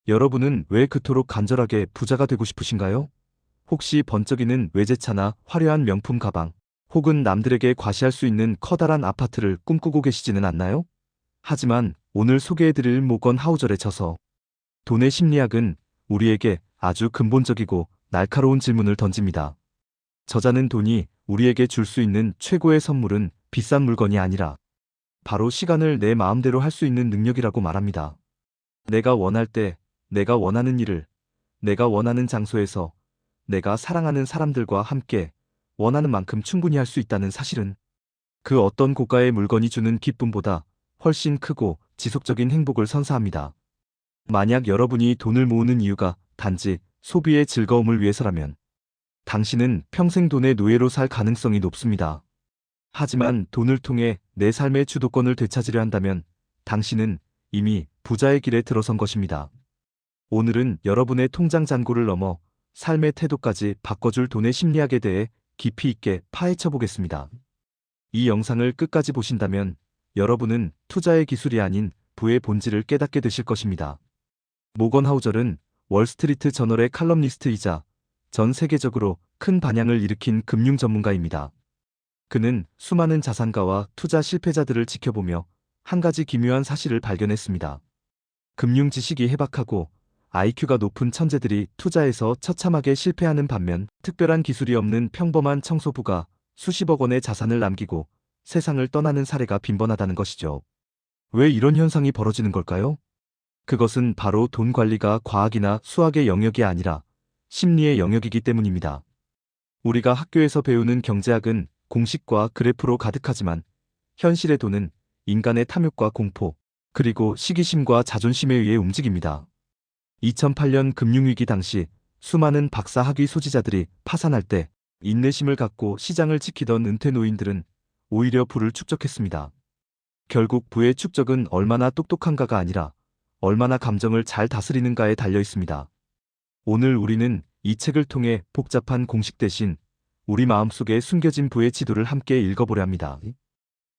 여러분은 왜 그토록 간절하게 부자가 되고 싶으신가요? 혹시 번쩍이는 외제차나 화려한 명품 가방, 혹은 남들에게 과시할 수 있는 커다란 아파트를 꿈꾸고 계시지는 않나요? 하지만 오늘 소개해드릴 모건 하우절의 저서 돈의 심리학은 우리에게 아주 근본적이고 날카로운 질문을 던집니다. 저자는 돈이 우리에게 줄 수 있는 최고의 선물은 비싼 물건이 아니라 바로 시간을 내 마음대로 할 수 있는 능력이라고 말합니다. 내가 원할 때, 내가 원하는 일을, 내가 원하는 장소에서, 내가 사랑하는 사람들과 함께 원하는 만큼 충분히 할 수 있다는 사실은 그 어떤 고가의 물건이 주는 기쁨보다 훨씬 크고 지속적인 행복을 선사합니다. 만약 여러분이 돈을 모으는 이유가 단지 소비의 즐거움을 위해서라면 당신은 평생 돈의 노예로 살 가능성이 높습니다. 하지만 돈을 통해 내 삶의 주도권을 되찾으려 한다면 당신은 이미 부자의 길에 들어선 것입니다. 오늘은 여러분의 통장 잔고를 넘어 삶의 태도까지 바꿔줄 돈의 심리학에 대해 깊이 있게 파헤쳐 보겠습니다. 이 영상을 끝까지 보신다면 여러분은 투자의 기술이 아닌 부의 본질을 깨닫게 되실 것입니다. 모건 하우절은 월스트리트 저널의 칼럼니스트이자 전 세계적으로 큰 반향을 일으킨 금융 전문가입니다. 그는 수많은 자산가와 투자 실패자들을 지켜보며 한 가지 기묘한 사실을 발견했습니다. 금융 지식이 해박하고 IQ가 높은 천재들이 투자에서 처참하게 실패하는 반면 특별한 기술이 없는 평범한 청소부가 수십억 원의 자산을 남기고 세상을 떠나는 사례가 빈번하다는 것이죠. 왜 이런 현상이 벌어지는 걸까요? 그것은 바로 돈 관리가 과학이나 수학의 영역이 아니라 심리의 영역이기 때문입니다. 우리가 학교에서 배우는 경제학은 공식과 그래프로 가득하지만 현실의 돈은 인간의 탐욕과 공포, 그리고 시기심과 자존심에 의해 움직입니다. 2008년 금융위기 당시 수많은 박사 학위 소지자들이 파산할 때 인내심을 갖고 시장을 지키던 은퇴 노인들은 오히려 부를 축적했습니다. 결국 부의 축적은 얼마나 똑똑한가가 아니라 얼마나 감정을 잘 다스리는가에 달려 있습니다. 오늘 우리는 이 책을 통해 복잡한 공식 대신 우리 마음속에 숨겨진 부의 지도를 함께 읽어보려 합니다.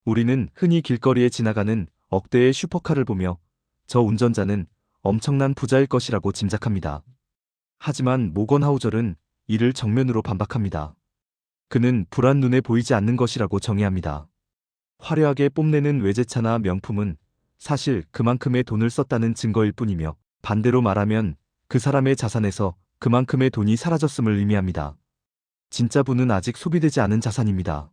우리는 흔히 길거리에 지나가는 억대의 슈퍼카를 보며 저 운전자는 엄청난 부자일 것이라고 짐작합니다. 하지만 모건 하우절은 이를 정면으로 반박합니다. 그는 불안 눈에 보이지 않는 것이라고 정의합니다. 화려하게 뽐내는 외제차나 명품은 사실 그만큼의 돈을 썼다는 증거일 뿐이며 반대로 말하면 그 사람의 자산에서 그만큼의 돈이 사라졌음을 의미합니다. 진짜 부는 아직 소비되지 않은 자산입니다.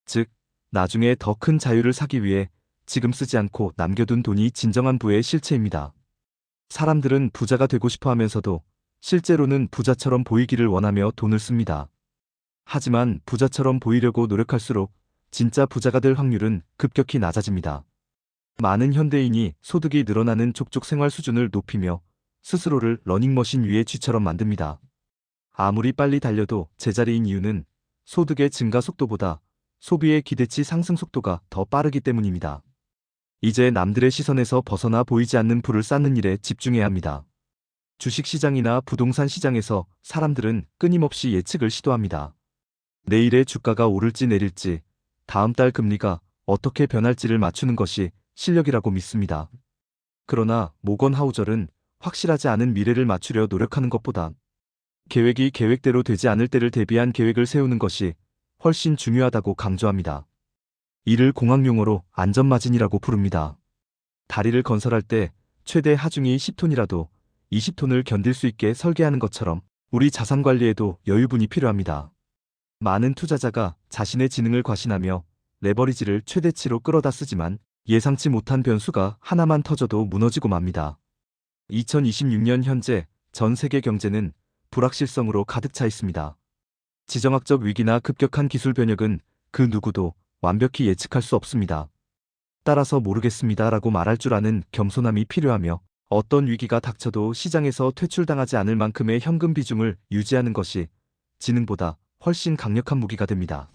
즉, 나중에 더 큰 자유를 사기 위해 지금 쓰지 않고 남겨둔 돈이 진정한 부의 실체입니다. 사람들은 부자가 되고 싶어 하면서도 실제로는 부자처럼 보이기를 원하며 돈을 씁니다. 하지만 부자처럼 보이려고 노력할수록 진짜 부자가 될 확률은 급격히 낮아집니다. 많은 현대인이 소득이 늘어나는 족족 생활 수준을 높이며 스스로를 러닝머신 위의 쥐처럼 만듭니다. 아무리 빨리 달려도 제자리인 이유는 소득의 증가 속도보다 소비의 기대치 상승 속도가 더 빠르기 때문입니다. 이제 남들의 시선에서 벗어나 보이지 않는 부를 쌓는 일에 집중해야 합니다. 주식시장이나 부동산 시장에서 사람들은 끊임없이 예측을 시도합니다. 내일의 주가가 오를지 내릴지, 다음 달 금리가 어떻게 변할지를 맞추는 것이 실력이라고 믿습니다. 그러나 모건 하우절은 확실하지 않은 미래를 맞추려 노력하는 것보다 계획이 계획대로 되지 않을 때를 대비한 계획을 세우는 것이 훨씬 중요하다고 강조합니다. 이를 공학용어로 안전마진이라고 부릅니다. 다리를 건설할 때 최대 하중이 10톤이라도 20톤을 견딜 수 있게 설계하는 것처럼 우리 자산 관리에도 여유분이 필요합니다. 많은 투자자가 자신의 지능을 과신하며 레버리지를 최대치로 끌어다 쓰지만 예상치 못한 변수가 하나만 터져도 무너지고 맙니다. 2026년 현재 전 세계 경제는 불확실성으로 가득 차 있습니다. 지정학적 위기나 급격한 기술 변혁은 그 누구도 완벽히 예측할 수 없습니다. 따라서 모르겠습니다라고 말할 줄 아는 겸손함이 필요하며 어떤 위기가 닥쳐도 시장에서 퇴출당하지 않을 만큼의 현금 비중을 유지하는 것이 지능보다 훨씬 강력한 무기가 됩니다.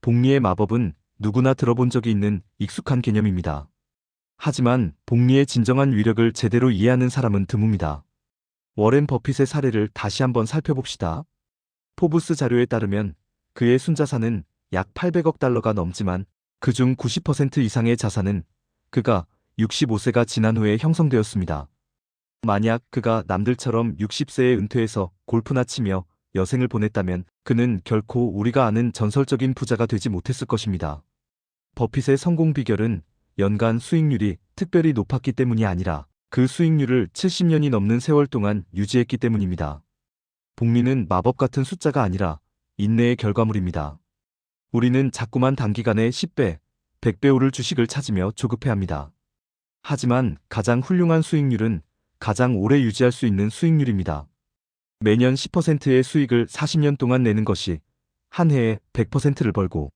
복리의 마법은 누구나 들어본 적이 있는 익숙한 개념입니다. 하지만 복리의 진정한 위력을 제대로 이해하는 사람은 드뭅니다. 워렌 버핏의 사례를 다시 한번 살펴봅시다. 포브스 자료에 따르면 그의 순자산은 약 800억 달러가 넘지만 그중 90% 이상의 자산은 그가 65세가 지난 후에 형성되었습니다. 만약 그가 남들처럼 60세에 은퇴해서 골프나 치며 여생을 보냈다면 그는 결코 우리가 아는 전설적인 부자가 되지 못했을 것입니다. 버핏의 성공 비결은 연간 수익률이 특별히 높았기 때문이 아니라 그 수익률을 70년이 넘는 세월 동안 유지했기 때문입니다. 복리는 마법 같은 숫자가 아니라 인내의 결과물입니다. 우리는 자꾸만 단기간에 10배, 100배 오를 주식을 찾으며 조급해합니다. 하지만 가장 훌륭한 수익률은 가장 오래 유지할 수 있는 수익률입니다. 매년 10%의 수익을 40년 동안 내는 것이 한 해에 100%를 벌고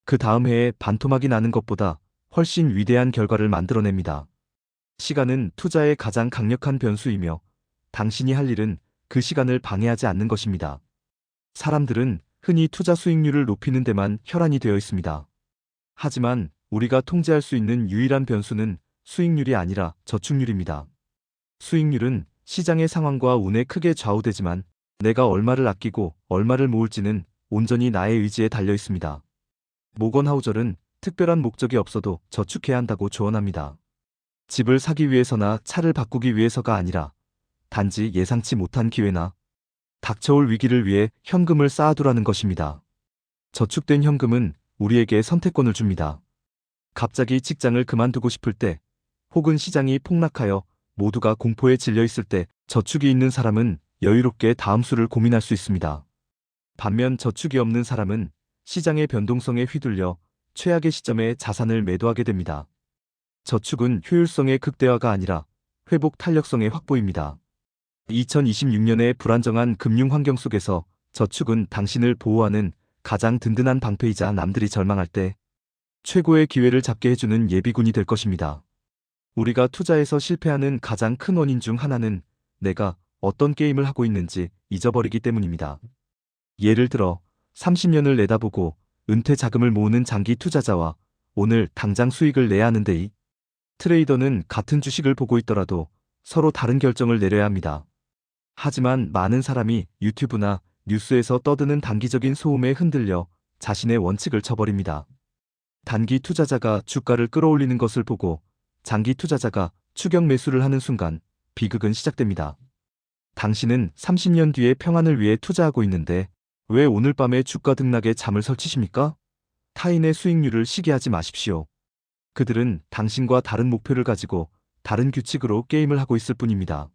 그 다음 해에 반토막이 나는 것보다 훨씬 위대한 결과를 만들어냅니다. 시간은 투자의 가장 강력한 변수이며 당신이 할 일은 그 시간을 방해하지 않는 것입니다. 사람들은 흔히 투자 수익률을 높이는 데만 혈안이 되어 있습니다. 하지만 우리가 통제할 수 있는 유일한 변수는 수익률이 아니라 저축률입니다. 수익률은 시장의 상황과 운에 크게 좌우되지만 내가 얼마를 아끼고 얼마를 모을지는 온전히 나의 의지에 달려 있습니다. 모건 하우절은 특별한 목적이 없어도 저축해야 한다고 조언합니다. 집을 사기 위해서나 차를 바꾸기 위해서가 아니라 단지 예상치 못한 기회나 닥쳐올 위기를 위해 현금을 쌓아두라는 것입니다. 저축된 현금은 우리에게 선택권을 줍니다. 갑자기 직장을 그만두고 싶을 때, 혹은 시장이 폭락하여 모두가 공포에 질려 있을 때 저축이 있는 사람은 여유롭게 다음 수를 고민할 수 있습니다. 반면 저축이 없는 사람은 시장의 변동성에 휘둘려 최악의 시점에 자산을 매도하게 됩니다. 저축은 효율성의 극대화가 아니라 회복 탄력성의 확보입니다. 2026년의 불안정한 금융 환경 속에서 저축은 당신을 보호하는 가장 든든한 방패이자 남들이 절망할 때 최고의 기회를 잡게 해주는 예비군이 될 것입니다. 우리가 투자에서 실패하는 가장 큰 원인 중 하나는 내가 어떤 게임을 하고 있는지 잊어버리기 때문입니다. 예를 들어 30년을 내다보고 은퇴 자금을 모으는 장기 투자자와 오늘 당장 수익을 내야 하는데 이 트레이더는 같은 주식을 보고 있더라도 서로 다른 결정을 내려야 합니다. 하지만 많은 사람이 유튜브나 뉴스에서 떠드는 단기적인 소음에 흔들려 자신의 원칙을 쳐버립니다. 단기 투자자가 주가를 끌어올리는 것을 보고 장기 투자자가 추격 매수를 하는 순간 비극은 시작됩니다. 당신은 30년 뒤의 평안을 위해 투자하고 있는데 왜 오늘 밤에 주가 등락에 잠을 설치십니까? 타인의 수익률을 시기하지 마십시오. 그들은 당신과 다른 목표를 가지고 다른 규칙으로 게임을 하고 있을 뿐입니다.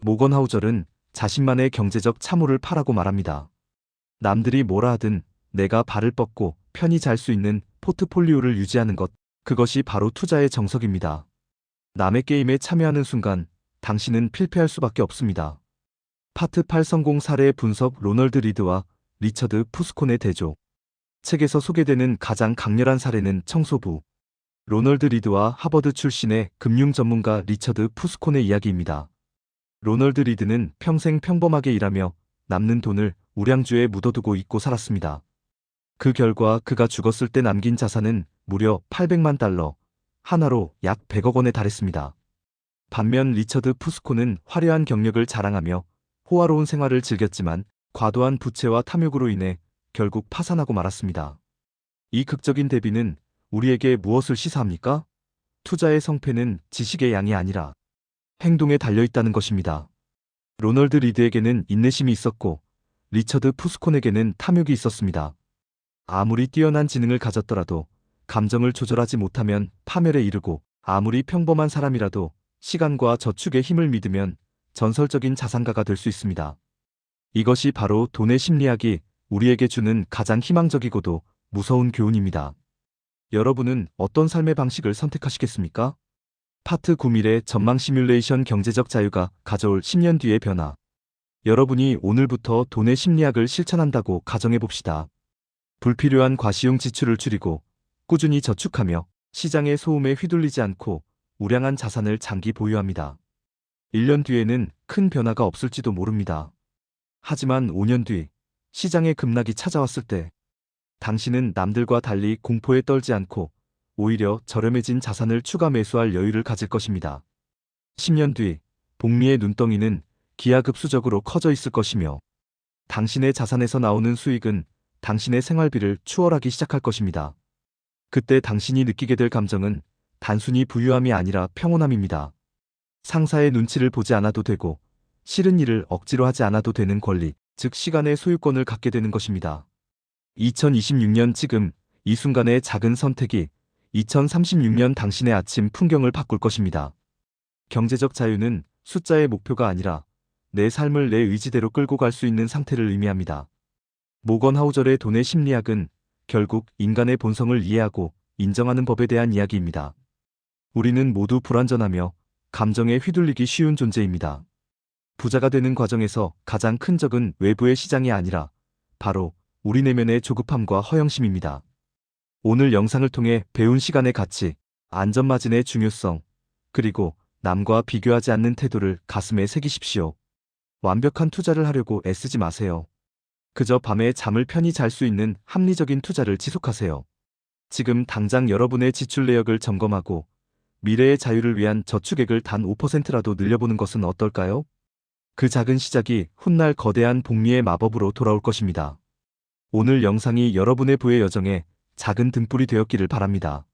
모건 하우절은 자신만의 경제적 참호를 파라고 말합니다. 남들이 뭐라 하든 내가 발을 뻗고 편히 잘 수 있는 포트폴리오를 유지하는 것, 그것이 바로 투자의 정석입니다. 남의 게임에 참여하는 순간 당신은 필패할 수밖에 없습니다. 파트 8 성공 사례 분석 로널드 리드와 리처드 푸스콘의 대조. 책에서 소개되는 가장 강렬한 사례는 청소부 로널드 리드와 하버드 출신의 금융 전문가 리처드 푸스콘의 이야기입니다. 로널드 리드는 평생 평범하게 일하며 남는 돈을 우량주에 묻어두고 잊고 살았습니다. 그 결과 그가 죽었을 때 남긴 자산은 무려 800만 달러, 하나로 약 100억 원에 달했습니다. 반면 리처드 푸스콘은 화려한 경력을 자랑하며 호화로운 생활을 즐겼지만 과도한 부채와 탐욕으로 인해 결국 파산하고 말았습니다. 이 극적인 대비는 우리에게 무엇을 시사합니까? 투자의 성패는 지식의 양이 아니라 행동에 달려있다는 것입니다. 로널드 리드에게는 인내심이 있었고 리처드 푸스콘에게는 탐욕이 있었습니다. 아무리 뛰어난 지능을 가졌더라도 감정을 조절하지 못하면 파멸에 이르고 아무리 평범한 사람이라도 시간과 저축의 힘을 믿으면 전설적인 자산가가 될 수 있습니다. 이것이 바로 돈의 심리학이 우리에게 주는 가장 희망적이고도 무서운 교훈입니다. 여러분은 어떤 삶의 방식을 선택하시겠습니까? 파트 9밀의 전망 시뮬레이션 경제적 자유가 가져올 10년 뒤의 변화. 여러분이 오늘부터 돈의 심리학을 실천한다고 가정해봅시다. 불필요한 과시용 지출을 줄이고 꾸준히 저축하며 시장의 소음에 휘둘리지 않고 우량한 자산을 장기 보유합니다. 1년 뒤에는 큰 변화가 없을지도 모릅니다. 하지만 5년 뒤 시장의 급락이 찾아왔을 때 당신은 남들과 달리 공포에 떨지 않고 오히려 저렴해진 자산을 추가 매수할 여유를 가질 것입니다. 10년 뒤 복리의 눈덩이는 기하급수적으로 커져 있을 것이며 당신의 자산에서 나오는 수익은 당신의 생활비를 추월하기 시작할 것입니다. 그때 당신이 느끼게 될 감정은 단순히 부유함이 아니라 평온함입니다. 상사의 눈치를 보지 않아도 되고 싫은 일을 억지로 하지 않아도 되는 권리, 즉 시간의 소유권을 갖게 되는 것입니다. 2026년 지금 이 순간의 작은 선택이 2036년 당신의 아침 풍경을 바꿀 것입니다. 경제적 자유는 숫자의 목표가 아니라 내 삶을 내 의지대로 끌고 갈 수 있는 상태를 의미합니다. 모건 하우절의 돈의 심리학은 결국 인간의 본성을 이해하고 인정하는 법에 대한 이야기입니다. 우리는 모두 불완전하며 감정에 휘둘리기 쉬운 존재입니다. 부자가 되는 과정에서 가장 큰 적은 외부의 시장이 아니라 바로 우리 내면의 조급함과 허영심입니다. 오늘 영상을 통해 배운 시간의 가치, 안전마진의 중요성, 그리고 남과 비교하지 않는 태도를 가슴에 새기십시오. 완벽한 투자를 하려고 애쓰지 마세요. 그저 밤에 잠을 편히 잘 수 있는 합리적인 투자를 지속하세요. 지금 당장 여러분의 지출 내역을 점검하고 미래의 자유를 위한 저축액을 단 5%라도 늘려보는 것은 어떨까요? 그 작은 시작이 훗날 거대한 복리의 마법으로 돌아올 것입니다. 오늘 영상이 여러분의 부의 여정에 작은 등불이 되었기를 바랍니다.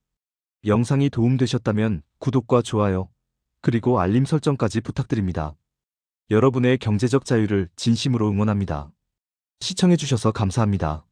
영상이 도움되셨다면 구독과 좋아요, 그리고 알림 설정까지 부탁드립니다. 여러분의 경제적 자유를 진심으로 응원합니다. 시청해주셔서 감사합니다.